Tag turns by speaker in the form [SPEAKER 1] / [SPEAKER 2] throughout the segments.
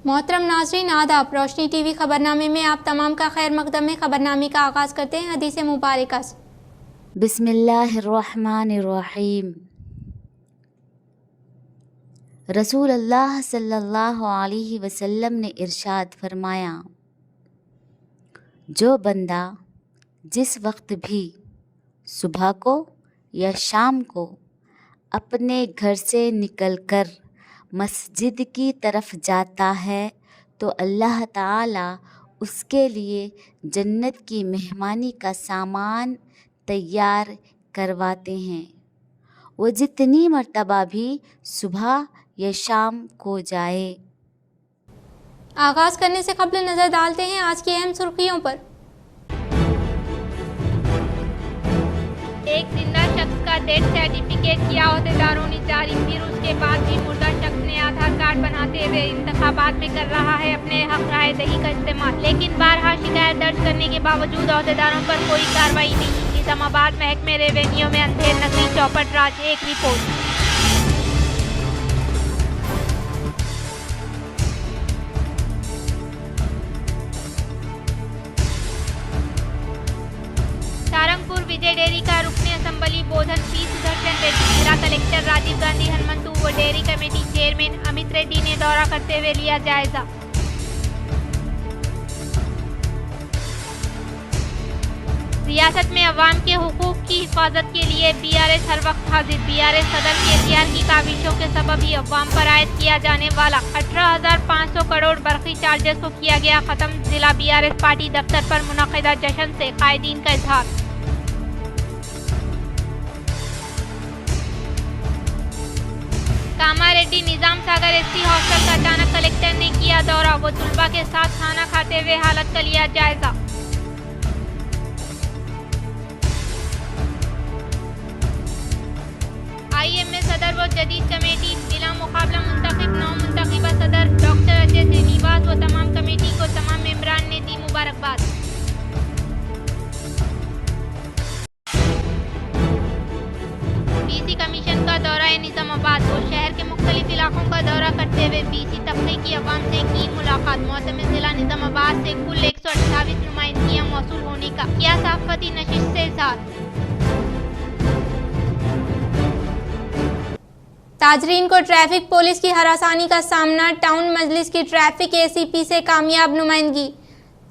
[SPEAKER 1] मोहतरम नाज़रीन आदाब। रोशनी टीवी खबरनामे में आप तमाम का खैर मकदम में खबरनामे का आगाज़ करते हैं हदीस मुबारका से।
[SPEAKER 2] बिस्मिल्लाहिर्रहमानिर्रहीम। रसूल अल्लाह सल्लल्लाहु अलैहि वसल्लम ने इरशाद फरमाया, जो बंदा जिस वक्त भी सुबह को या शाम को अपने घर से निकलकर मस्जिद की तरफ जाता है तो अल्लाह ताला उसके लिए जन्नत की मेहमानी का सामान तैयार करवाते हैं। वो जितनी मर्तबा भी सुबह या शाम को जाए।
[SPEAKER 1] आगाज़ करने से कबल नज़र डालते हैं आज की अहम सुर्खियों पर।
[SPEAKER 3] एक जिंदा शख्स का डेथ सर्टिफिकेट किया अहदेदारों ने जारी, फिर उसके बाद भी मुर्दा शख्स ने आधार कार्ड बनाते हुए इंतखाबात में कर रहा है अपने हक राय दही का इस्तेमाल, लेकिन बारहा शिकायत दर्ज करने के बावजूद अहदेदारों पर कोई कार्रवाई नहीं। निजामाबाद महकमे रेवेन्यू में अंधेर नकली चौपट राज, एक रिपोर्ट। सारंगपुर विजय डेयरी का रुकने असम्बली बोधन पी सुदर्शन रेड्डी, जिला कलेक्टर राजीव गांधी हनुमंतु व dairy committee chairman Amit Reddy ने दौरा करते हुए लिया जायजा। रियासत में अवाम के हुकूक की हिफाजत के लिए बीआरएस हर वक्त हाजिर। बीआरएस सदर केसीआर की काविशों के सबब ही अवाम पर आयद किया जाने वाला 18,500 करोड़ बरकी चार्जेस को किया गया खत्म। जिला बीआरएस पार्टी दफ्तर पर मुनक़िदा जश्न से कायदीन का इजहार। कामारेड्डी निजाम सागर एससी हॉस्टल का अचानक कलेक्टर ने किया दौरा, वो तुलबा के साथ खाना खाते हुए हालत का लिया जायजा। आईएमए सदर व जदीद कमेटी जिला मुकाबला मुंतखब नौ मुंतखबा सदर डॉक्टर अजय श्रीनिवास व तमाम कमेटी को तमाम मेंबरान ने दी मुबारकबाद। बीसी कमीशन का दौरा निजामाबाद, वो शहर के मुख्तलिफ इलाकों का दौरा करते हुए बीसी तबके की अवाम से की मुलाकात। मौसम जिला निजामाबाद से कुल 128 नुमाइंदगियां मौसूल होने का किया सहाफती नशिस्त से इजहार।
[SPEAKER 1] ताजरीन को ट्रैफिक पुलिस की हरासानी का सामना, टाउन मजलिस की ट्रैफिक एसीपी से कामयाब नुमाइंदगी।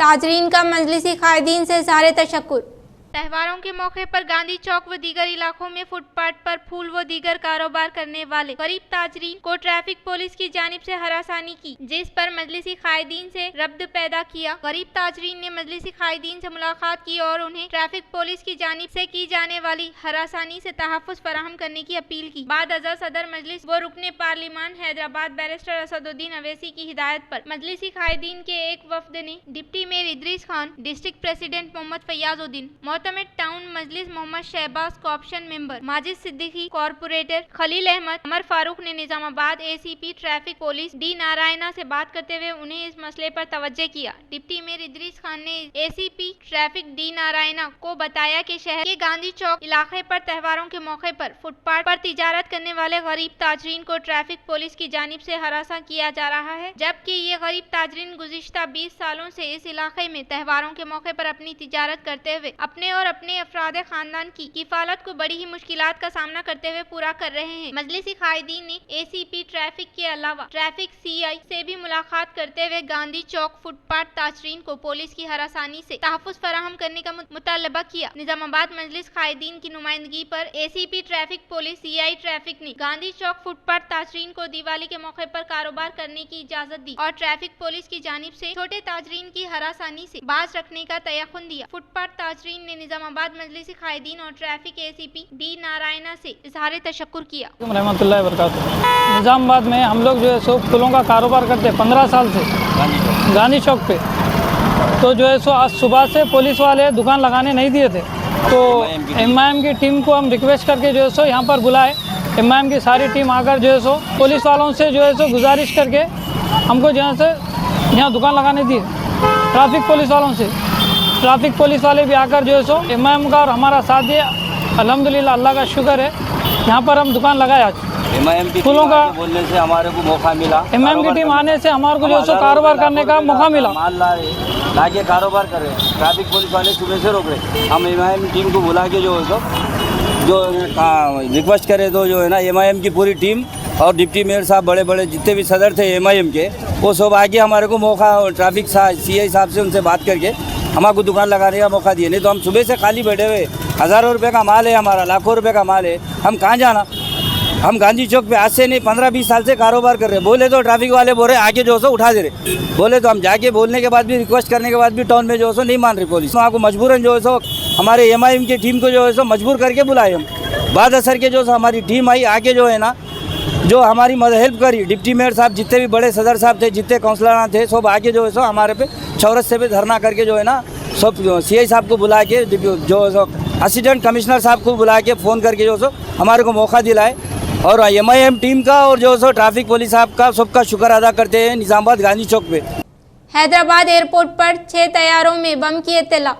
[SPEAKER 1] ताजरीन का मजलिसी कायदीन से इज़हार तशक्कुर।
[SPEAKER 3] त्योहारों के मौके पर गांधी चौक व दीगर इलाकों में फुटपाथ पर फूल व दीगर कारोबार करने वाले गरीब ताजरीन को ट्रैफिक पुलिस की जानिब से हरासानी की, जिस पर मजलिसी कायदीन से रब्त पैदा किया। गरीब ताजरीन ने मजलिसी कायदीन से मुलाकात की और उन्हें ट्रैफिक पुलिस की जानिब से की जाने वाली हरासानी से तहफ़्फ़ुज़ फराहम करने की अपील की। बाद अज़ा सदर मजलिस व रुकने पार्लिमान हैदराबाद बैरिस्टर असदुद्दीन अवैसी की हिदायत पर मजलिसी कायदीन के एक वफद ने deputy mayor Idris Khan, district president Mohammed Fayazuddin, मोहतमिद town Majlis Mohammed Shahbaz co-option member, Majid Siddiqui, corporator Khalil Ahmed, Umar Farooq ने Nizamabad ACP traffic police D Narayana से बात करते हुए उन्हें इस मसले पर तवज्जो किया। डिप्टी मेयर इदरीस खान ने एसीपी ट्रैफिक डी नारायणा को बताया कि शहर के गांधी चौक इलाके पर त्योहारों के मौके पर फुटपाथ पर तिजारत करने वाले गरीब ताजरीन को ट्रैफिक पुलिस की जानिब से हरासा किया जा रहा है, जबकि ये गरीब ताजरीन गुज़िश्ता 20 सालों से इस इलाके में त्योहारों के मौके पर अपनी तिजारत करते हुए अपने और अपने अफराद खानदान की किफालत को बड़ी ही मुश्किलात का सामना करते हुए पूरा कर रहे हैं। मजलिसी कायदीन ने एसीपी ट्रैफिक के अलावा ट्रैफिक सीआई से भी मुलाकात करते हुए गांधी चौक फुटपाथ ताजरीन को पुलिस की हरासानी से तहफ़्फ़ुज़ फराहम करने का मुतालबा किया। निजामाबाद मजलिस कायदीन की नुमाइंदगी पर ACP traffic police CI traffic ने गांधी चौक फुटपाथ ताजरीन को दिवाली के मौके पर कारोबार करने की इजाजत दी और ट्रैफिक पुलिस की जानिब से छोटे ताजरीन की हरासानी से बाज रखने का तयक़ुन दिया। फुटपाथ ताजरीन ने निजामाबाद मजलिसी कायदीन और ट्रैफिक एसीपी डी नारायणा से इज़हार तशक्कुर किया।
[SPEAKER 4] रहमतुल्लाहि व बरकातुहू। निजामाबाद में हम लोग जो है सो फूलों का कारोबार करते हैं 15 साल से गांधी चौक पे। तो जो है सो आज सुबह से पुलिस वाले दुकान लगाने नहीं दिए थे, तो एमआईएम की टीम को हम रिक्वेस्ट करके जो है सो यहाँ पर बुलाए। एमआईएम की सारी टीम आकर जो है सो पुलिस वालों से जो है सो गुजारिश करके हमको जहाँ से यहाँ दुकान लगाने दिए। ट्रैफिक पुलिस वालों से ट्रैफिक पुलिस वाले भी आकर जो है सो एमआईएम का और हमारा साथ दिया। अल्हम्दुलिल्लाह, अल्लाह का शुक्र है, यहाँ पर हम दुकान लगाए आज।
[SPEAKER 5] MIM की
[SPEAKER 4] फूलों
[SPEAKER 5] टीम
[SPEAKER 4] का
[SPEAKER 5] आके बोलने से हमारे को मौका मिला।
[SPEAKER 4] MIM की टीम आने से हमारे को जो है सो कारोबार करने का मौका मिला।
[SPEAKER 5] माल ला के कारोबार कर रहे हैं। ट्रैफिक पुलिस वाले सुबह से रोक रहे। हम MIM टीम को बुला के जो है सो जो रिक्वेस्ट करे तो जो है ना MIM की पूरी टीम और डिप्टी मेयर साहब बड़े बड़े जितने भी सदर थे MIM के वो सब आगे हमारे को मौका ट्रैफिक CI साहब से उनसे बात करके हमारे को दुकान लगाने का मौका दिए। नहीं तो हम सुबह से खाली बैठे हुए, हज़ारों रुपए का माल है हमारा, लाखों रुपए का माल है, हम कहाँ जाना। हम गांधी चौक पे आज से नहीं 15-20 साल से कारोबार कर रहे हैं। बोले तो ट्रैफिक वाले बोल रहे आगे जो सो उठा दे रहे। बोले तो हम जाके बोलने के बाद भी रिक्वेस्ट करने के बाद भी टाउन में जो सो नहीं मान रही पुलिस। वहाँ को मजबूरन जो है सो हमारे MIM की टीम को जो है सो मजबूर करके बुलाए हम। बाद असर के जो हमारी टीम आई आके जो है ना जो हमारी मदद हेल्प करी। डिप्टी मेयर साहब जितने भी बड़े सदर साहब थे, जितने काउंसलर थे, सब आके जो है सो हमारे पे चौरस्ते पे धरना करके जो है ना सब CI साहब को बुला के जो सो असिस्टेंट कमिश्नर साहब को बुला के फ़ोन करके जो सो हमारे को मौका दिलाए। और MIM टीम का और जो सो ट्रैफिक पुलिस साहब का सबका शुक्र अदा करते हैं। निज़ामाबाद गांधी चौक पे
[SPEAKER 1] हैदराबाद एयरपोर्ट पर 6 तैयारों में बम की इत्तला।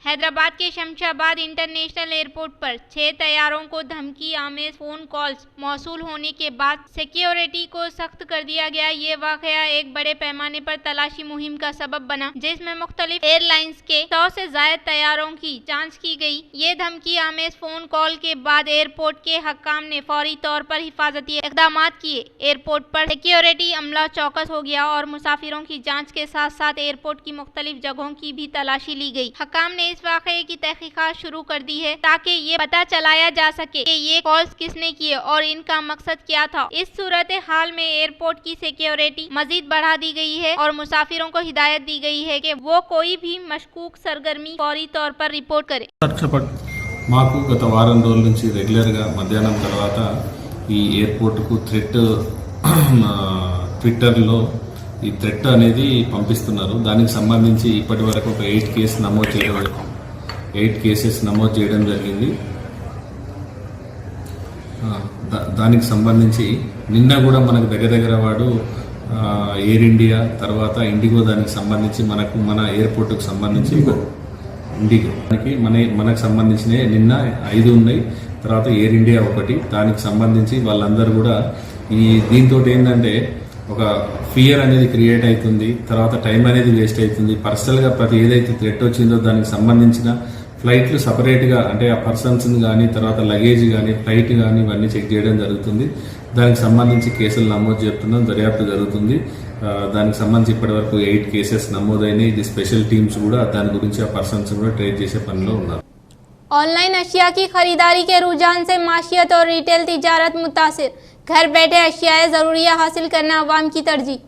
[SPEAKER 3] हैदराबाद के शमशाबाद इंटरनेशनल एयरपोर्ट पर 6 तैयारों को धमकी आमेज फोन कॉल्स मौसूल होने के बाद सिक्योरिटी को सख्त कर दिया गया। ये वाकया एक बड़े पैमाने पर तलाशी मुहिम का सबब बना, जिसमें मुख्तलिफ एयरलाइंस के 100 से ज्यादा तैयारों की जांच की गई। ये धमकी आमेज फोन कॉल के बाद एयरपोर्ट के हक्काम ने फौरी तौर पर हिफाजती इकदाम किए। एयरपोर्ट पर सिक्योरिटी अमला चौकस हो गया और मुसाफिरों की जाँच के साथ साथ एयरपोर्ट की मुख्तलिफ जगहों की भी तलाशी ली गई। हक्काम ने इस वाकये की तहकीकात शुरू कर दी है ताकि ये पता चलाया जा सके कि ये कॉल्स किसने किए और इनका मकसद क्या था। इस सूरत हाल में एयरपोर्ट की सिक्योरिटी मजीद बढ़ा दी गई है और मुसाफिरों को हिदायत दी गई है कि वो कोई भी मशकूक सरगर्मी फौरी तौर पर रिपोर्ट करे।
[SPEAKER 6] మాకు గత వారం రోజుల నుంచి రెగ్యులర్గా మధ్యాహ్నం తర్వాత ఈ ఎయిర్పోర్ట్కు ట్విట్టర్లో ఈ థ్రెట్ అనేది పంపిస్తున్నారు. దానికి సంబంధించి ఇప్పటి వరకు ఒక 8 కేసెస్ నమోదు చేయడం జరిగింది. దానికి సంబంధించి నిన్న కూడా మనకు దగ్గర వాడు ఎయిర్ ఇండియా తర్వాత ఇండిగో దానికి సంబంధించి మన ఎయిర్పోర్ట్కు సంబంధించి ఇండిగో మనకు సంబంధించిన నిన్న 5 ఉన్నాయి. తర్వాత ఎయిర్ ఇండియా ఒకటి. దానికి సంబంధించి వాళ్ళందరూ కూడా దీంతో ఏంటంటే ఒక ఫియర్ అనేది క్రియేట్ అవుతుంది. తర్వాత టైం అనేది వేస్ట్ అవుతుంది. పర్సనల్గా ప్రతి ఏదైతే థ్రెట్ వచ్చిందో దానికి సంబంధించిన ఫ్లైట్లు సపరేట్గా అంటే ఆ పర్సన్స్ని కానీ తర్వాత లగేజ్ కానీ ఫ్లైట్ కానీ ఇవన్నీ చెక్ చేయడం జరుగుతుంది. దానికి సంబంధించి కేసులు నమోదు చేస్తున్నాం, దర్యాప్తు జరుగుతుంది. దానికి సంబంధించి ఇప్పటి వరకు 8 కేసెస్ నమోదైనాయి. ఇది స్పెషల్ టీమ్స్ కూడా దాని గురించి ఆ పర్సన్స్ కూడా ట్రేస్ చేసే పనిలో ఉన్నారు.
[SPEAKER 1] ऑनलाइन अशिया की खरीदारी के रुझान से माशियत और रिटेल तिजारत मुतासिर। घर बैठे अशियाए ज़रूरिया हासिल करना अवाम की तरजीह।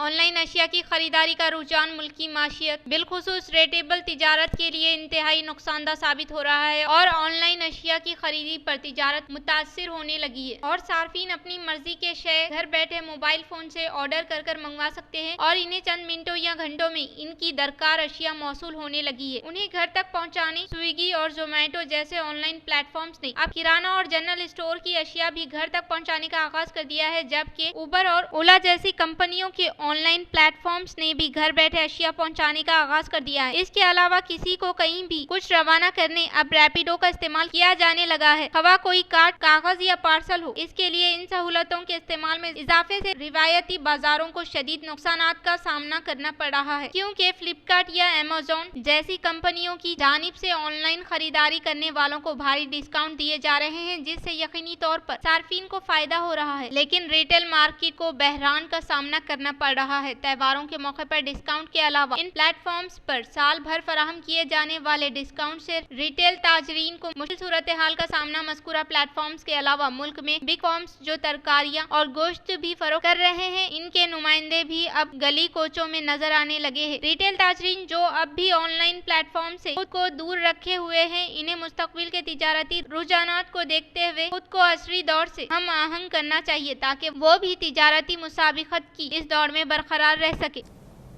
[SPEAKER 3] ऑनलाइन अशिया की खरीदारी का रुझान मुल्की माशियत बिलखुसूस रेटेबल तिजारत के लिए इंतहाई नुकसानदा साबित हो रहा है और ऑनलाइन अशिया की खरीदी पर तिजारत मुतासिर होने लगी है और सार्फिन अपनी मर्जी के शय घर बैठे मोबाइल फोन से ऑर्डर कर मंगवा सकते हैं और इन्हें चंद मिनटों या घंटों में इनकी दरकार अशिया मौसूल होने लगी है। उन्हें घर तक पहुँचाने स्विगी और जोमेटो जैसे ऑनलाइन प्लेटफॉर्म्स ने अब किराना और जनरल स्टोर की अशिया भी घर तक पहुँचाने का आगाज कर दिया है, जबकि उबर और ओला जैसी कंपनियों के ऑनलाइन प्लेटफॉर्म्स ने भी घर बैठे अशिया पहुंचाने का आगाज कर दिया है। इसके अलावा किसी को कहीं भी कुछ रवाना करने अब रैपिडो का इस्तेमाल किया जाने लगा है। खवा कोई कार्ड, कागज या पार्सल हो, इसके लिए इन सहूलतों के इस्तेमाल में इजाफे से रिवायती बाजारों को शदीद नुकसानात का सामना करना पड़ रहा है, क्योंकि फ्लिपकार्ट या अमेज़न जैसी कंपनियों की जानिब से ऑनलाइन खरीदारी करने वालों को भारी डिस्काउंट दिए जा रहे हैं, जिससे यकीनी तौर पर सार्फिन को फायदा हो रहा है। लेकिन रिटेल मार्केट को बहरान का सामना करना पड़ रहा है। त्योहारों के मौके पर डिस्काउंट के अलावा इन प्लेटफॉर्म्स पर साल भर फराहम किए जाने वाले डिस्काउंट से रिटेल ताजरीन को मुश्किल सूरत हाल का सामना मज़कूरा प्लेटफॉर्म्स के अलावा मुल्क में बिग फॉर्म्स जो तरकारियां और गोश्त भी फरोख्त कर रहे हैं, इनके नुमाइंदे भी अब गली कोचों में नजर आने लगे हैं। रिटेल ताजरीन जो अब भी ऑनलाइन प्लेटफॉर्म से खुद को दूर रखे हुए हैं, इन्हें मुस्तकबिल के तिजारती रुझानात को देखते हुए खुद को असरी दौर से हम आहंग करना चाहिए ताकि वो भी तिजारती मुसाबिकत की इस दौर में बरकरार रह सके।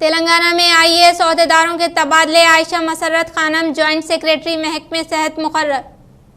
[SPEAKER 1] तेलंगाना में IAS ओहदेदारों के तबादले। आयशा मसर्रत खानम जॉइंट सेक्रेटरी महकमे सेहत मुकर्रर।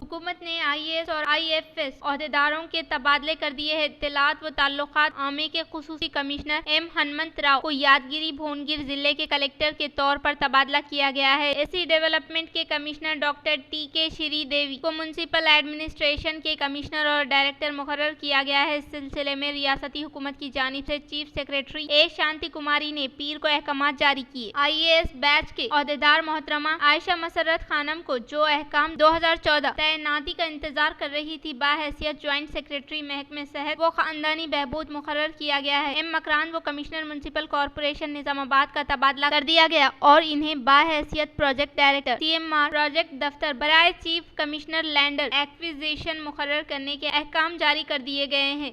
[SPEAKER 3] हुकूमत ने IAS और IFS ओहदेदारों के तबादले कर दिए हैं। इत्तलात व ताल्लुकात आमे के खुसूसी कमिश्नर M हनुमंत राव को यादगिरी भुवनगिर जिले के कलेक्टर के तौर पर तबादला किया गया है। एसी डेवलपमेंट के कमिश्नर डॉक्टर TK श्रीदेवी को म्युनिसिपल एडमिनिस्ट्रेशन के कमिश्नर और डायरेक्टर मुकर्रर किया गया है। इस सिलसिले में रियासती हुकूमत की जानिब से चीफ सेक्रेटरी A शांति कुमारी ने पीर को अहकामात जारी किए। IAS बैच के ओहदेदार मोहतरमा आयशा मसरत खानम को जो अहकाम 2014 तैनाती का इंतजार कर रही थी बाहैसियत ज्वाइंट सेक्रेटरी महकमे सेहत व खानदानी बहबूद मुकर्रर किया गया है। M मकरान व कमिश्नर म्युनिसिपल कॉर्पोरेशन निजामाबाद का तबादला कर दिया गया और इन्हें बाहैसियत प्रोजेक्ट डायरेक्टर CMR प्रोजेक्ट दफ्तर बराए चीफ कमिश्नर लैंडर एक्विजिशन मुकर्रर करने के अहकाम जारी कर दिए गए हैं।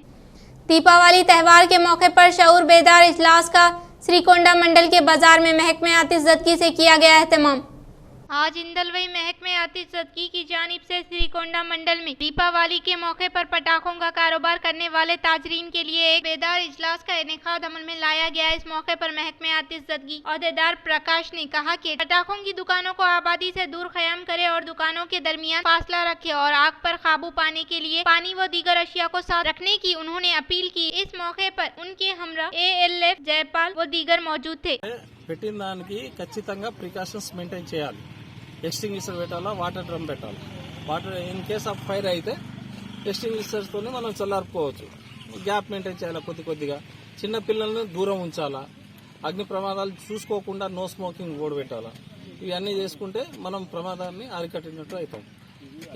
[SPEAKER 1] दीपावली त्यौहार के मौके पर शऊर बेदार इजलास का श्रीकोंडा मंडल के बाजार में महकमे आतिशज़दगी से किया गया एहतमाम।
[SPEAKER 3] आज इंदलवई महकमे आतिशज़दगी की जानिब से श्रीकोंडा मंडल में दीपावली के मौके पर पटाखों का कारोबार करने वाले ताजरीन के लिए एक बेदार इजलास का इनेकाद अमल में लाया गया। इस मौके पर महकमे आतिशज़दगी ओहदेदार प्रकाश ने कहा कि पटाखों की दुकानों को आबादी से दूर क़याम करे और दुकानों के दरमियान फासला रखे और आग पर काबू पाने के लिए पानी व दीगर अशिया को साथ रखने की उन्होंने अपील की। इस मौके पर उनके हमरा ALF जयपाल व दीगर मौजूद थे।
[SPEAKER 7] పెట్టిన దానికి ఖచ్చితంగా ప్రికాషన్స్ మెయింటైన్ చేయాలి. ఎక్స్టింగ్విషర్ పెట్టాలా, వాటర్ డ్రమ్ పెట్టాలి. Water in case of fire అయితే ఎక్స్టింగ్విషర్స్ తోనే మనం చల్లార్పుకోవచ్చు. గ్యాప్ మెయింటైన్ చేయాలి కొద్దిగా. చిన్న పిల్లల్ని దూరం ఉంచాలా. అగ్ని ప్రమాదాలు చూసుకోకుండా నో స్మోకింగ్ బోర్డు పెట్టాలా. ఇవన్నీ చేసుకుంటే మనం ప్రమాదాన్ని అరికట్టినట్టు అవుతాం.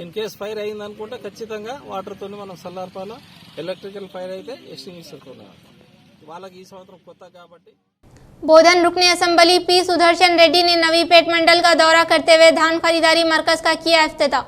[SPEAKER 7] ఇన్ కేస్ ఫైర్ అయిందనుకుంటే ఖచ్చితంగా వాటర్ తోనే మనం చల్లార్పాలా. ఎలక్ట్రికల్ ఫైర్ అయితే ఎక్స్టింగ్విషర్ తోనే. వాళ్ళకి ఈ సంవత్సరం కొత్త కాబట్టి
[SPEAKER 1] बोधन रुकने असेंबली P सुदर्शन रेड्डी ने नवीपेट मंडल का दौरा करते हुए धान खरीदारी मरकज का किया इफ्तिताह।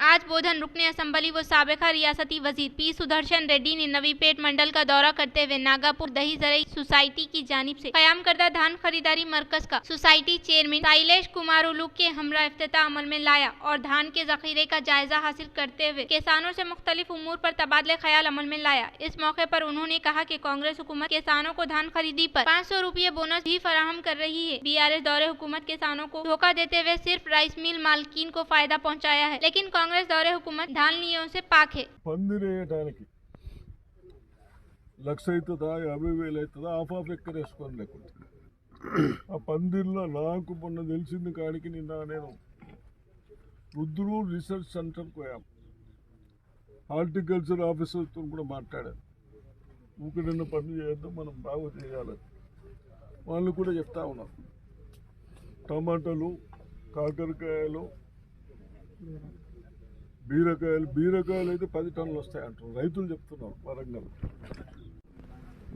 [SPEAKER 3] आज बोधन रुकने असेंबली व साबिका रियासती वजीर P सुदर्शन रेड्डी ने नवीपेट मंडल का दौरा करते हुए नागापुर दही जरई सोसाइटी की जानिब से कयाम करदा धान खरीदारी मरकज का सोसाइटी चेयरमैन शैलेश कुमार उलूक के हमरा इफ्तिताह अमल में लाया और धान के जखीरे का जायजा हासिल करते हुए किसानों से मुख्तलिफ उमूर पर तबादले ख्याल अमल में लाया। इस मौके पर उन्होंने कहा कि कांग्रेस हुकूमत किसानों को धान खरीदी पर 500 रुपये बोनस भी फराहम कर रही है। BRS दौरे हुकूमत किसानों को धोखा देते हुए सिर्फ राइस मिल मालकीन को फायदा पहुँचाया है, लेकिन कांग्रेस दौरे हुकूमत धानलियों से पाक है।
[SPEAKER 8] పందిరేయడానికి లక్ష అవుతుందా 50,000 అవుతుందా హాఫ్ ఎక్కర్ వేసుకొని లేకుండా ఆ పందిర్లో నాకు మొన్న తెలిసింది కాడికి నిన్న నేను రుద్రు రీసెర్చ్ సెంటర్కి పోయాం. హార్టికల్చర్ ఆఫీసర్తో కూడా మాట్లాడాను. ఊకిడన్న పని చేద్దాం, మనం బాగా చేయాలి. వాళ్ళు కూడా చెప్తా ఉన్నారు టమాటాలు, కాకరకాయలు, బీరకాయలు అయితే 10 టన్నులు వస్తాయంటారు రైతులు చెప్తున్నారు. వరంగల్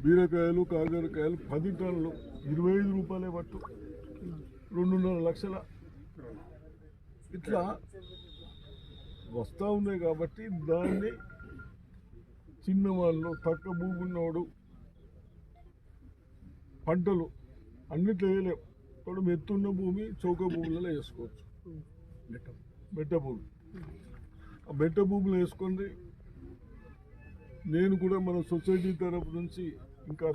[SPEAKER 8] బీరకాయలు, కాకరకాయలు 10 టన్నులు 25 రూపాయలే పట్టు, 2.5 లక్షల ఇట్లా వస్తూ ఉన్నాయి. కాబట్టి దాన్ని చిన్నవాళ్ళు, తక్కువ భూమి ఉన్నవాడు పంటలు అన్నిట్లో వేయలేము. ఇప్పుడు మెత్తున్న భూమి చౌక భూములలో వేసుకోవచ్చు. మెట్ట భూమి, ఆ మెట్ట భూములు వేసుకొని నేను కూడా మన సొసైటీ తరపు నుంచి ఇంకా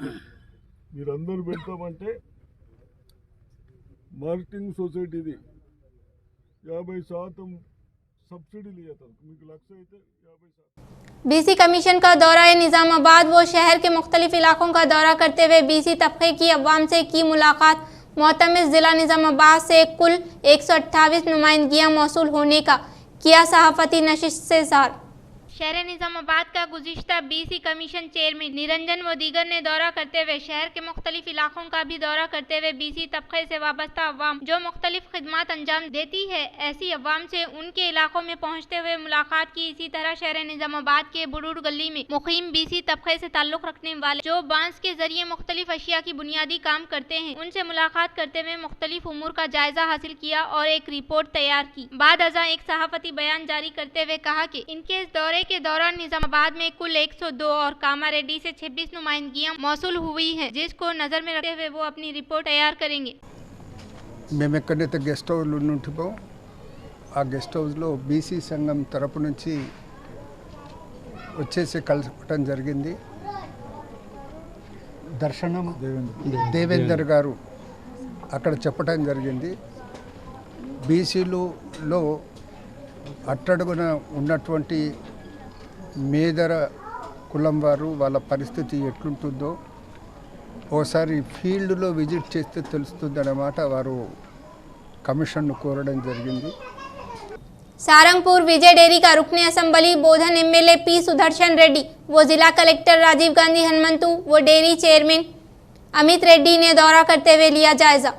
[SPEAKER 8] మీరందరూ పెడతామంటే మార్కెటింగ్ సొసైటీది 50% సబ్సిడీలు ఇవ్వతారు. మీకు లక్ష అయితే 50%।
[SPEAKER 1] BC कमीशन का दौरा निजामाबाद व शहर के मुख्तलिफ इलाकों का दौरा करते हुए BC तबके की अवाम से की मुलाकात। मोहतमिस जिला निजामाबाद से कुल 128 नुमाइंदगियाँ मौसूल होने का किया सहाफ़ती नशिस्त से इज़हार।
[SPEAKER 3] शहर निजामाबाद का गुज़िश्ता BC कमीशन चेयरमैन निरंजन व दीगर ने दौरा करते हुए शहर के मुख्तलिफ इलाकों का भी दौरा करते हुए BC तबके से वाबस्ता अवाम जो मुख्तलिफ खिदमात अंजाम देती है ऐसी अवाम से उनके इलाकों में पहुँचते हुए मुलाकात की। इसी तरह शहर निजामाबाद के बुरूड गली में मुकीम BC तबके से ताल्लुक़ रखने वाले जो बांस के जरिए मुख्तलिफ अशिया की बुनियादी काम करते हैं उनसे मुलाकात करते हुए मुख्तलिफ उमूर का जायजा हासिल किया और एक रिपोर्ट तैयार की। बाद अज़ा एक सहाफ़ती बयान जारी करते हुए कहा कि इनके इस दौरे के दौरान निजामाबाद में कुल 102 और कामारेड्डी से 26 नुमाइंदगियां मौसूल हुई हैं, जिसको नजर में रखते हुए वो अपनी रिपोर्ट तैयार करेंगे।
[SPEAKER 9] మేము ఎక్కడైతే గెస్ట్ హౌస్లో ఉంటున్నామో ఆ గెస్ట్ హౌస్లో BC సంఘం తరపు నుంచి వచ్చేసి కలవటం జరిగింది. దర్శనం దేవేందర్ గారు అక్కడ చెప్పడం జరిగింది. BCలో అట్టడుగున ఉన్నటువంటి మేదర కులం వారు వాళ్ళ పరిస్థితి ఎట్లుంటుందో ఓసారి ఫీల్డ్లో విజిట్ చేస్తే తెలుస్తుందన్నమాట వారు కమిషన్ను కోరడం జరిగింది.
[SPEAKER 1] सारंगपुर विजय डेयरी का रुकने असेंबली बोधन एमएलए पी सुदर्शन रेड्डी वो जिला कलेक्टर राजीव गांधी हनुमंतु वो डेयरी चेयरमैन अमित रेड्डी ने दौरा करते हुए लिया जायजा।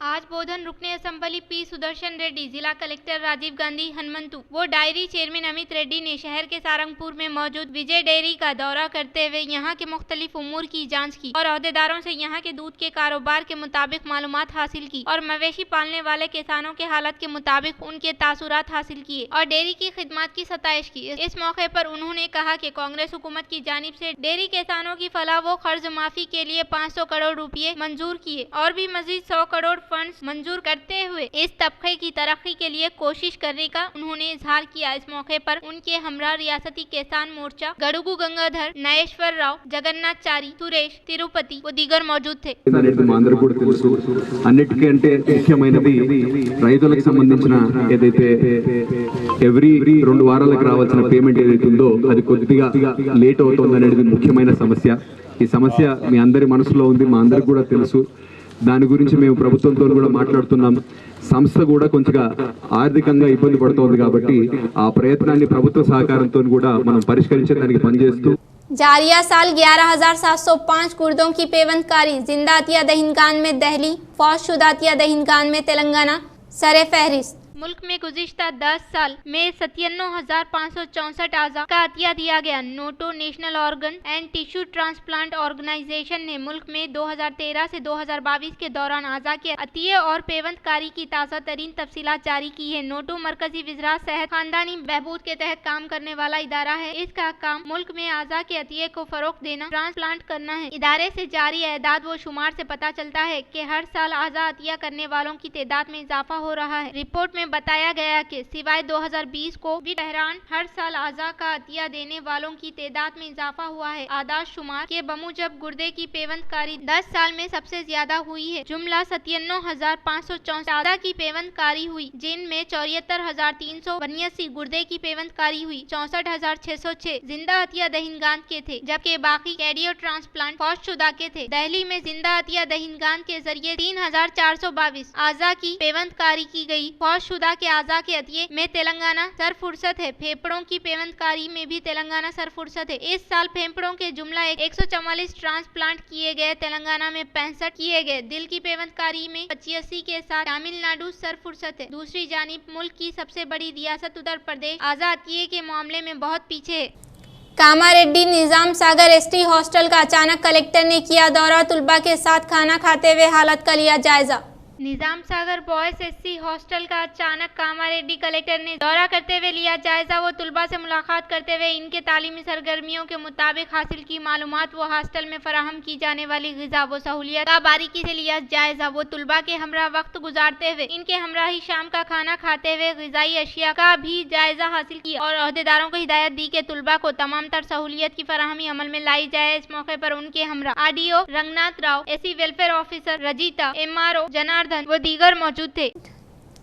[SPEAKER 3] आज बोधन रुकने असेंबली पी सुदर्शन रेड्डी, जिला कलेक्टर राजीव गांधी हनुमंतु वो डायरी चेयरमैन अमित रेड्डी ने शहर के सारंगपुर में मौजूद विजय डेयरी का दौरा करते हुए यहाँ के मुख्तलिफ उमूर की जांच की और अहदेदारों से यहाँ के दूध के कारोबार के मुताबिक मालूमात हासिल की और मवेशी पालने वाले किसानों के हालत के मुताबिक उनके तासुरात हासिल किए और डेयरी की खिदमत की सताइश की। इस मौके पर उन्होंने कहा कि कांग्रेस हुकूमत की जानिब से डेयरी किसानों की फलाह व कर्ज माफी के लिए 500 करोड़ रुपए मंजूर किए और भी मजीद 100 करोड़ फंड्स मंजूर करते हुए इस तबके की तरक्की के लिए कोशिश करने का उन्होंने इजहार किया। इस मौके पर उनके हमरा रियासती किसान मोर्चा गड़ुगु गंगाधर, नागेश्वर राव, जगन्नाथ चारी, सुरेश, तिरुपति व दीगर मौजूद थे।
[SPEAKER 10] అన్నిటికంటే ముఖ్యమైనది రైతులకు సంబంధించిన ఏదైతే ఎవ్రీ 2 వారాలకు రావాల్సిన పేమెంట్ ఏదైతే ఉందో అది కొద్దిగా లేట్ అవుతుంది అనేది ముఖ్యమైన సమస్య. ఈ సమస్య మీ అందరి మనసులో ఉంది, మా అందరికి కూడా తెలుసు. దాని గురించి మేము ప్రభుత్వంతో కూడా మాట్లాడుతున్నాం. సంస్థ కూడా కొంచెంగా ఆర్థికంగా ఇబ్బంది పడుతోంది కాబట్టి ఆ ప్రయత్నాన్ని ప్రభుత్వ సహకారంతో కూడా మనం పరిష్కరించడానికి పనిచేస్తూ
[SPEAKER 1] जारिया साल 11,705 कुर्दों की पेवंदकारी, जिंदा अतिया दहिनगान में दहली, फौजशुदा अतिया दहिनगान में तेलंगाना सरे फहरिस्त।
[SPEAKER 3] मुल्क में गुज़िश्ता 10 साल में 97,564 आज़ा का अतिया दिया गया। NOTTO national organ and tissue transplant organisation ने मुल्क में 2013 से 2022 के दौरान आज़ा के अतिये और पेवंदकारी की ताज़ा तरीन तफसीलात जारी की है। नोटो मरकजी विज़रात सेहत खानदानी बहबूद के तहत काम करने वाला इदारा है। इसका काम मुल्क में आज़ा के अतिये को फरोग देना, ट्रांसप्लांट करना है। इदारे से जारी एदाद व शुमार से पता चलता है कि हर साल आज़ा अतिया करने वालों की तादाद में इजाफा हो रहा है। रिपोर्ट में बताया गया कि सिवाय 2020 को भी बहरान हर साल आज़ा का अतिया देने वालों की तादाद में इजाफा हुआ है। आदाद शुमार के बमूजब गुर्दे की पेवंदकारी 10 साल में सबसे ज्यादा हुई है। जुमला 97,564 आज़ा की पेवंदकारी हुई, जिनमें 74,382 गुर्दे की पेवंदकारी हुई, 64,606 जिंदा अतिया दहिनगान के थे, जबकि बाकी कैडियो ट्रांसप्लांट फौजशुदा के थे। दिल्ली में जिंदा अतिया दहिनगान के जरिए 3,422 आज़ा की पेवंदकारी की गई। फौजशुदा के आज़ा के अतिये में तेलंगाना सरफुर्सत है। फेफड़ों की पेवंदकारी में भी तेलंगाना सरफुर्सत है। इस साल फेफड़ों के जुमला 144 ट्रांसप्लांट किए गए, तेलंगाना में 65 किए गए। दिल की पेवंदकारी में 85 के साथ तमिलनाडु सरफुर्सत है। दूसरी जानिब मुल्क की सबसे बड़ी रियासत उत्तर प्रदेश आज़ा अतिये के मामले में बहुत पीछे है।
[SPEAKER 1] कामारेड्डी निजाम सागर एसटी हॉस्टल का अचानक कलेक्टर ने किया दौरा, तुलबा के साथ खाना खाते हुए हालत का लिया जायजा।
[SPEAKER 3] निजाम सागर बॉयज एससी हॉस्टल का अचानक कामारेड्डी कलेक्टर ने दौरा करते हुए लिया जायजा। वो तुलबा से मुलाकात करते हुए इनके तालीमी सरगर्मियों के मुताबिक हासिल की मालूमात व हॉस्टल में फराहम की जाने वाली ग़िज़ा व सहूलियत का बारीकी से लिया जायजा। वो तुलबा के हमरा वक्त गुजारते हुए इनके हमरा ही शाम का खाना खाते हुए ग़िज़ाई अशिया का भी जायजा हासिल किया और अहदेदारों को हिदायत दी कि तुलबा को तमाम तर सहूलियत की फराहमी अमल में लाई जाए। इस मौके पर उनके हमरा RDO Ranganath Rao, SC welfare officer Rajitha, MRO Janardhan वो दीगर मौजूद थे।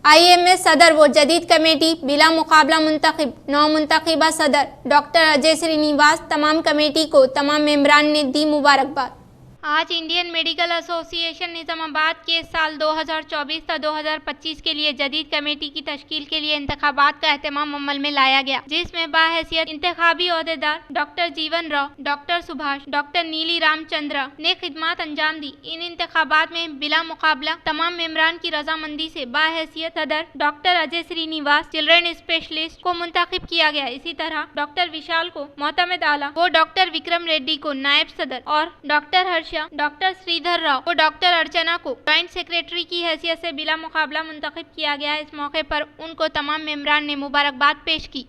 [SPEAKER 1] आईएमएस सदर वो जदीद कमेटी बिला मुकाबला मुंतखब, 9 मुंतखबा सदर डॉक्टर अजय श्रीनिवास तमाम कमेटी को तमाम मेंबरान ने दी मुबारकबाद।
[SPEAKER 3] आज इंडियन मेडिकल एसोसिएशन निजामाबाद के साल 2024 से 2025 के लिए जदीद कमेटी की तश्कील के लिए इंतखाबात का एहतमाम अमल में लाया गया, जिसमें बाहैसियत इंतखाबी ओहदेदार डॉक्टर जीवन राव, डॉक्टर सुभाष, डॉक्टर नीली रामचंद्र ने खिदमत अंजाम दी। इन इंतखाबात में बिला मुकाबला तमाम मेंबरान की रजामंदी से बाहैसियत सदर doctor Ajay Srinivas children specialist को मुंतखब किया गया। इसी तरह डॉक्टर विशाल को मोहतमद आला वो डॉक्टर विक्रम रेड्डी को नायब सदर और डॉक्टर हर्ष डॉक्टर श्रीधर राव और डॉक्टर अर्चना को जॉइंट सेक्रेटरी की हैसियत से बिला मुकाबला मुंतखब किया गया। इस मौके पर उनको तमाम मेंबरान ने मुबारकबाद पेश की।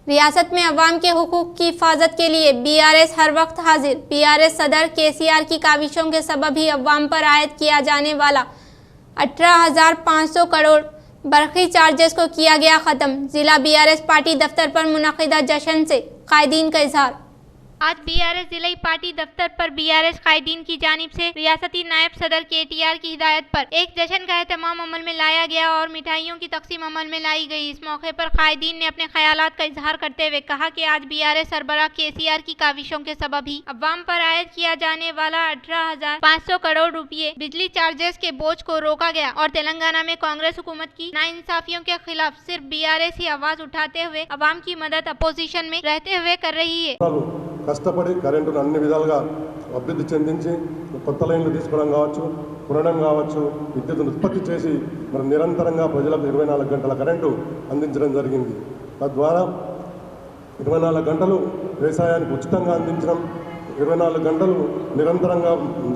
[SPEAKER 1] रियासत में अवाम के हुकूक की हिफाजत के लिए बीआरएस हर वक्त हाजिर। बीआरएस सदर केसीआर की काविशों के सबब ही अवाम पर आयद किया जाने वाला 18,500 करोड़ बरकी चार्जेस को किया गया ख़त्म। जिला बीआरएस पार्टी दफ्तर पर मुनक़िदा जश्न से कायदीन का इजहार।
[SPEAKER 3] आज बीआरएस जिला पार्टी दफ्तर पर बीआरएस कायदीन की जानिब से रियासती नायब सदर केटीआर की हिदायत पर एक जश्न का एहतमाम अमल में लाया गया और मिठाइयों की तकसीम अमल में लाई गई। इस मौके पर कायदीन ने अपने ख्यालात का इजहार करते हुए कहा कि आज बीआरएस सरबराह केसीआर की काविशों के सबब ही अवाम पर आयद किया जाने वाला 18,500 करोड़ रुपए बिजली चार्जेस के बोझ को रोका गया और तेलंगाना में कांग्रेस हुकूमत की नाइंसाफियों के खिलाफ सिर्फ बीआरएस ही आवाज उठाते हुए अवाम की मदद अपोजिशन में रहते हुए कर रही है।
[SPEAKER 8] కష్టపడి కరెంటును అన్ని విధాలుగా అభివృద్ధి చెందించి కొత్త లైన్లు తీసుకోవడం కావచ్చు, పునడం కావచ్చు, విద్యుత్తును ఉత్పత్తి చేసి మరి నిరంతరంగా ప్రజలకు 24 గంటల కరెంటు అందించడం జరిగింది. తద్వారా 24 గంటలు వ్యవసాయానికి ఉచితంగా అందించడం, 24 గంటలు నిరంతరంగా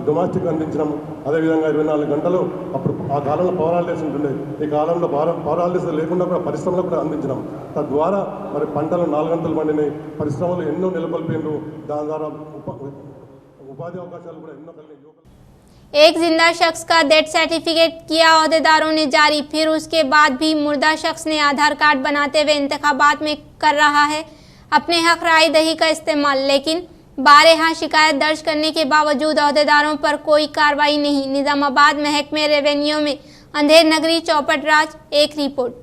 [SPEAKER 8] డొమెస్టిక్ అందించడం, అదేవిధంగా 24 గంటలు అప్పుడు ఆ కాలంలో పవర్ హాలిడేస్ ఉంటుండే, ఈ కాలంలో పవర్ హాలిడేస్ లేకుండా కూడా పరిశ్రమలకు కూడా అందించడం. తద్వారా మరి పంటలు 4 గంటలు పండినాయి, పరిశ్రమలు ఎన్నో నెలకొల్పిండ్రు, దాని ద్వారా ఉపాధి అవకాశాలు కూడా ఎన్నో కలిగినాయి.
[SPEAKER 1] एक जिंदा शख्स का डेथ सर्टिफिकेट किया अहदेदारों ने जारी, फिर उसके बाद भी मुर्दा शख्स ने आधार कार्ड बनाते हुए इंतखाबात में कर रहा है अपने हक राय दही का इस्तेमाल, लेकिन बारहा शिकायत दर्ज करने के बावजूद अहदेदारों पर कोई कार्रवाई नहीं। निजामाबाद महकमे रेवेन्यू में अंधेर नगरी चौपट राज। एक रिपोर्ट।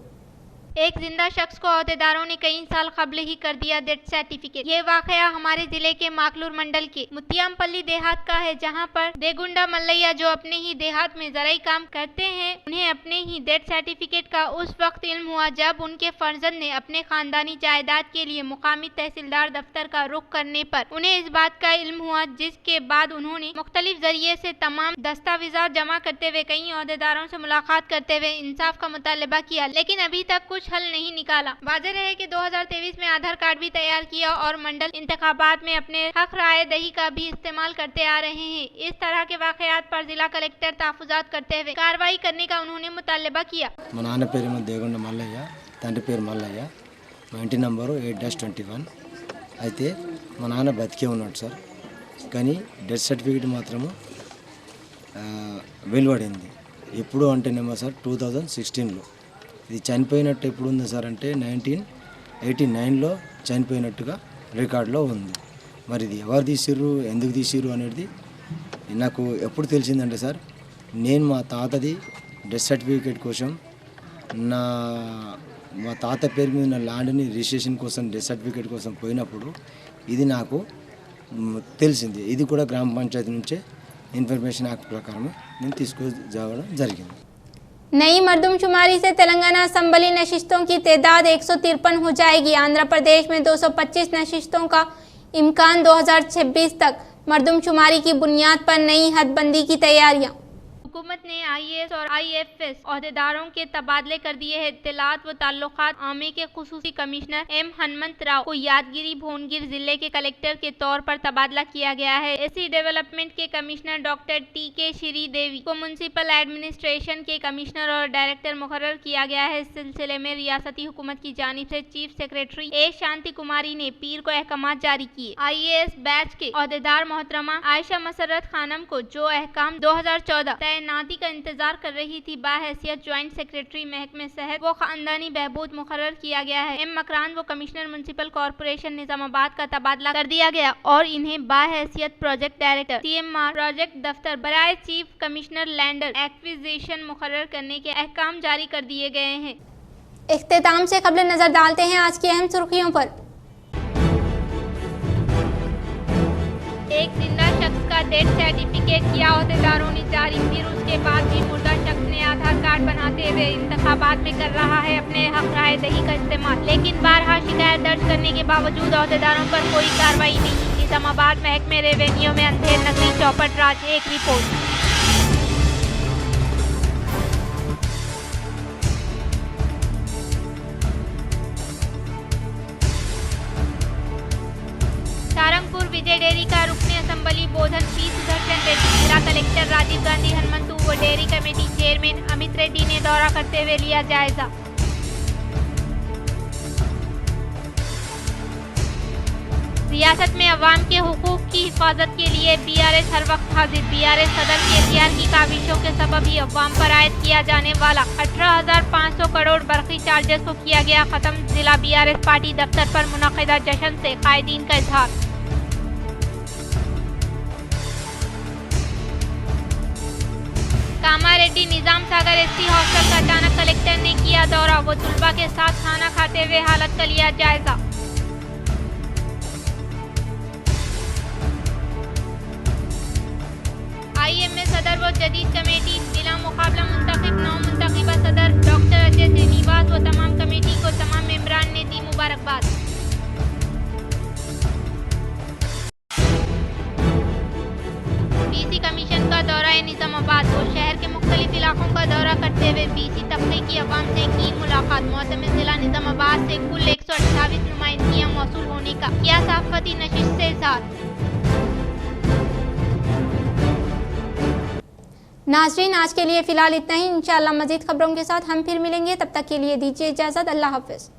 [SPEAKER 3] एक जिंदा शख्स को अहदेदारों ने कई साल कबल ही कर दिया डेथ सर्टिफिकेट। ये वाकया हमारे जिले के माकलूर मंडल के मुतियामपल्ली देहात का है, जहां पर देगुंडा मल्लैया जो अपने ही देहात में जराई काम करते हैं, उन्हें अपने ही डेथ सर्टिफिकेट का उस वक्त इल्म हुआ जब उनके फर्जंद ने अपने खानदानी जायदाद के लिए मुकामी तहसीलदार दफ्तर का रुख करने पर उन्हें इस बात का इल्म हुआ, जिसके बाद उन्होंने मुख्तलिफ जरिए से तमाम दस्तावेजात जमा करते हुए कई अहदेदारों से मुलाकात करते हुए इंसाफ का मुतालबा किया, लेकिन अभी तक कुछ हल नहीं निकाला। वाज़ेह रहे कि 2023 में आधार कार्ड भी तैयार किया और मंडल इंतखाबात में अपने हक राय दही का भी इस्तेमाल करते आ रहे हैं। इस तरह के वाकयात पर जिला कलेक्टर तहफुजात करते हुए कार्रवाई करने का उन्होंने मुतालबा किया।
[SPEAKER 11] మా నాన్న పేరు దేగొండ మల్లయ్య, తండ్రి పేరు మల్లయ్య, మా ఇంటి నంబరు 8-21. అయితే మా నాన్న బతికే ఉన్నాడు సార్, కానీ డెత్ సర్టిఫికేట్ మాత్రము వెలువడింది. ఎప్పుడు అంటేనేమో సార్ 2016లో. ఇది చనిపోయినట్టు ఎప్పుడు ఉంది సార్ అంటే 1989లో చనిపోయినట్టుగా రికార్డులో ఉంది. మరి ఇది ఎవరు తీసిర్రు, ఎందుకు తీసిర్రు అనేది నాకు ఎప్పుడు తెలిసిందంటే సార్, నేను మా తాతది డెత్ సర్టిఫికేట్ కోసం మా తాత పేరు మీద ఉన్న ల్యాండ్ని రిజిస్ట్రేషన్ కోసం డెత్ సర్టిఫికేట్ కోసం పోయినప్పుడు ఇది నాకు తెలిసింది. ఇది కూడా గ్రామ పంచాయతీ నుంచే ఇన్ఫర్మేషన్ యాక్ట్ ప్రకారం నేను తీసుకురావడం జరిగింది.
[SPEAKER 1] नई मरदमशुमारी से तेलंगाना असम्बली नशिस्तों की तादाद 153 हो जाएगी। आंध्र प्रदेश में 225 नशिस्तों का इम्कान। 2026 तक मरदमशुमारी की बुनियाद पर नई हदबंदी की तैयारियां।
[SPEAKER 3] हुकूमत ने आईएएस और आईएफएस अहदेदारों के तबादले कर दिए हैं। इत्तलात व ताल्लुकात आमे के खुसूसी कमिश्नर एम हनुमंत राव को यादगिरी भुवनगिर जिले के कलेक्टर के तौर पर तबादला किया गया है। एसी डेवलपमेंट के कमिश्नर डॉक्टर टी.के. श्रीदेवी को म्युनिसिपल एडमिनिस्ट्रेशन के कमिश्नर और डायरेक्टर मुकर्रर किया गया है। इस सिलसिले में रियासती हुकूमत की जानिब से चीफ सेक्रेटरी ए शांति कुमारी ने पीर को अहकामात जारी किए। आईएएस बैच के अहदेदार मोहतरमा आयशा मसरत खानम को जो अहकाम 2014 तैनाती का इंतजार कर रही थी बाहैसियत ज्वाइंट सेक्रेटरी महकमे सेहत व खानदानी बहबूद मुकर्रर किया गया है। एम मकरान व कमिश्नर म्युनिसिपल कॉर्पोरेशन निजामाबाद का तबादला कर दिया गया और इन्हें बाहैसियत प्रोजेक्ट डायरेक्टर CMR प्रोजेक्ट दफ्तर बराए चीफ कमिश्नर लैंडर एक्विजिशन मुकर्रर करने के अहकाम जारी कर दिए गए हैं।
[SPEAKER 1] इख्तिताम से कबल नजर डालते हैं आज की अहम सुर्खियों पर।
[SPEAKER 3] एक जिंदा शख्स का डेथ सर्टिफिकेट किया अहदेदारों ने जारी, फिर उसके बाद भी मुर्दा शख्स ने आधार कार्ड बनाते हुए इंतखाबात में कर रहा है अपने हक राय दही का इस्तेमाल, लेकिन बारहा शिकायत दर्ज करने के बावजूद अहदेदारों पर कोई कार्रवाई नहीं। निजामाबाद महकमे रेवेन्यू में अंधेर नगरी चौपट राज। एक रिपोर्ट। सारंगपुर विजय डेयरी का रुकने असम्बली बोधन पी सुदर्शन रेड्डी, जिला कलेक्टर राजीव गांधी हनुमंतु व dairy committee chairman Amit Reddy ने दौरा करते हुए लिया जायजा। रियासत में अवाम के हुकूक की हिफाजत के लिए बीआरएस हर वक्त हाजिर। बीआरएस सदर केसीआर की काविशों के सबब ही अवाम पर आयद किया जाने वाला 18,500 करोड़ बरकी चार्जेस को किया गया खत्म। जिला बीआरएस पार्टी दफ्तर पर मुनक़िदा जश्न से कायदीन का इजहार। रेड्डी निजाम सागर एसटी हॉस्टल का अचानक कलेक्टर ने किया दौरा, वो तुलबा के साथ खाना खाते हुए हालत का लिया जायजा। IMA सदर व जदीद कमेटी जिला मुकाबला मुंतखब नौ मुंतखबा सदर डॉक्टर अजय श्रीनिवास व तमाम कमेटी को तमाम मेंबरान ने दी मुबारकबाद। BC कमीशन का दौरा निजामाबाद, वो शहर के मुख्तलिफ इलाकों का दौरा करते हुए BC तबके की अवाम से की मुलाकात। मोहतमिस जिला निजामाबाद से कुल 128 नुमाइंदगियां मौसूल होने का किया सहाफती नशिस्त से इज़हार।
[SPEAKER 1] नाज़रीन, आज के लिए फ़िलहाल इतना ही। इंशाअल्लाह मज़ीद खबरों के साथ हम फिर मिलेंगे। तब तक के लिए दीजिए इजाज़त। अल्लाह हाफ़िज़।